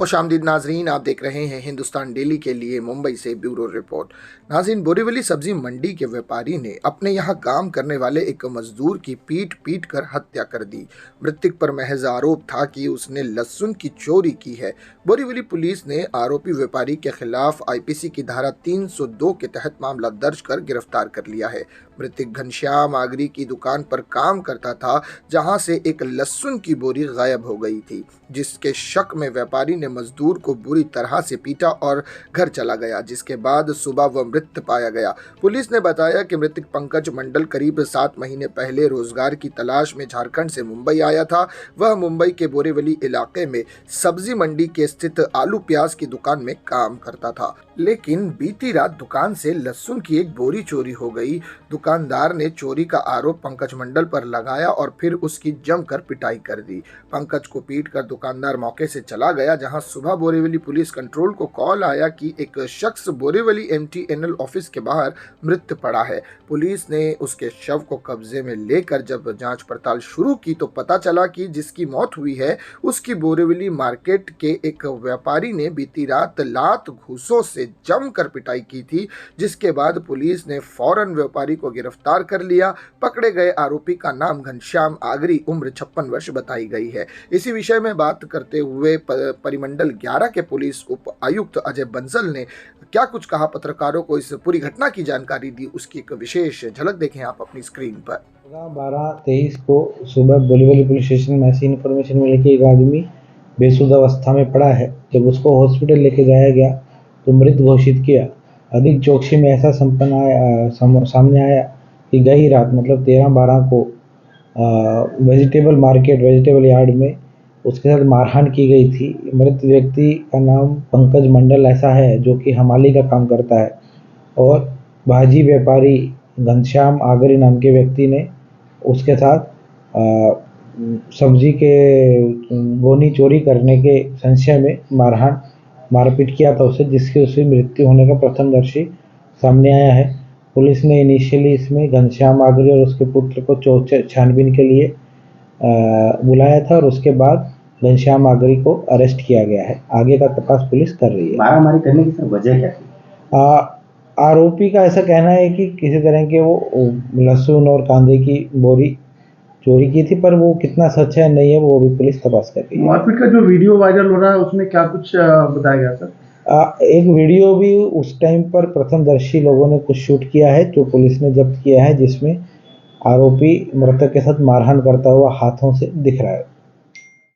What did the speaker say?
खुशामदीद नाजरीन, आप देख रहे हैं हिंदुस्तान डेली के लिए मुंबई से ब्यूरो रिपोर्ट। नाजरीन, बोरीवली सब्जी मंडी के व्यापारी ने अपने यहां काम करने वाले एक मजदूर की पीट पीट कर हत्या कर दी। मृतक पर महज आरोप था कि उसने लहसुन की चोरी की है। बोरीवली पुलिस ने आरोपी व्यापारी के खिलाफ आईपीसी की धारा 302 के तहत मामला दर्ज कर गिरफ्तार कर लिया है। मृतक घनश्याम आगरी की दुकान पर काम करता था, जहां से एक लहसुन की बोरी गायब हो गई थी, जिसके शक में व्यापारी ने मजदूर को बुरी तरह से पीटा और घर चला गया, जिसके बाद सुबह वह मृत पाया गया। पुलिस ने बताया कि मृतक पंकज मंडल करीब 7 महीने पहले रोजगार की तलाश में झारखंड से मुंबई आया था। वह मुंबई के बोरीवली इलाके में सब्जी मंडी के स्थित आलू प्याज की दुकान में काम करता था, लेकिन बीती रात दुकान से लहसुन की एक बोरी चोरी हो गई। दुकानदार ने चोरी का आरोप पंकज मंडल पर लगाया और फिर उसकी जमकर पिटाई कर दी। पंकज को पीटकर दुकानदार मौके से चला गया, जहां सुबह बोरीवली पुलिस कंट्रोल को कॉल आया कि एक शख्स बोरीवली एमटीएनएल ऑफिस के बाहर मृत पड़ा है। पुलिस ने उसके शव को कब्जे में लेकर जब जांच पड़ताल शुरू की तो पता चला कि जिसकी मौत हुई है उसकी बोरीवली मार्केट के एक व्यापारी ने बीती रात लात घूसों से जमकर पिटाई की थी, जिसके बाद पुलिस ने फौरन व्यापारी को गिरफ्तार कर लिया। पकड़े गए आरोपी का नाम घनश्याम आगरी, उम्र 56 वर्ष बताई गई है। इसी विषय में बात करते हुए परिमंडल 11 के पुलिस उप आयुक्त अजय बंसल ने क्या कुछ कहा पत्रकारों को, इस पूरी घटना की जानकारी दी, उसकी एक विशेष झलक देखें आप अपनी स्क्रीन पर। 12-23 को सुबह बोरीवली पुलिस स्टेशन में ऐसी इन्फॉर्मेशन मिली कि एक आदमी बेसुध अवस्था में पड़ा है। जब उसको हॉस्पिटल लेके जाया गया तो मृत घोषित किया। अधिक चौकसी में ऐसा सामने आया कि गई रात मतलब 13-12 को वेजिटेबल मार्केट वेजिटेबल यार्ड में उसके साथ मारहान की गई थी। मृत व्यक्ति का नाम पंकज मंडल ऐसा है, जो कि हमाली का काम करता है, और भाजी व्यापारी घनश्याम आगरी नाम के व्यक्ति ने उसके साथ सब्जी के गोनी चोरी करने के संशय में मारपीट किया था उसे, जिसकी उसकी मृत्यु होने का प्रथमदर्शी सामने आया है। पुलिस ने इनिशियली इसमें घनश्याम आगरी और उसके पुत्र को छानबीन के लिए बुलाया था और उसके बाद घनश्याम आगरी को अरेस्ट किया गया है। आगे का तपास पुलिस कर रही है। मारामारी करने की सर वजह क्या थी? आरोपी का ऐसा कहना है कि किसी तरह के वो लहसुन और कांदे की बोरी चोरी की थी, पर वो कितना सच है नहीं है वो भी पुलिस तपास कर रही है। मारपीट का जो वीडियो वायरल हो रहा है उसमें क्या कुछ बताया गया सर? एक वीडियो भी उस टाइम पर प्रथमदर्शी लोगों ने कुछ शूट किया है, जो पुलिस ने जब्त किया है, जिसमें आरोपी मृतक के साथ मारहान करता हुआ हाथों से दिख रहा है।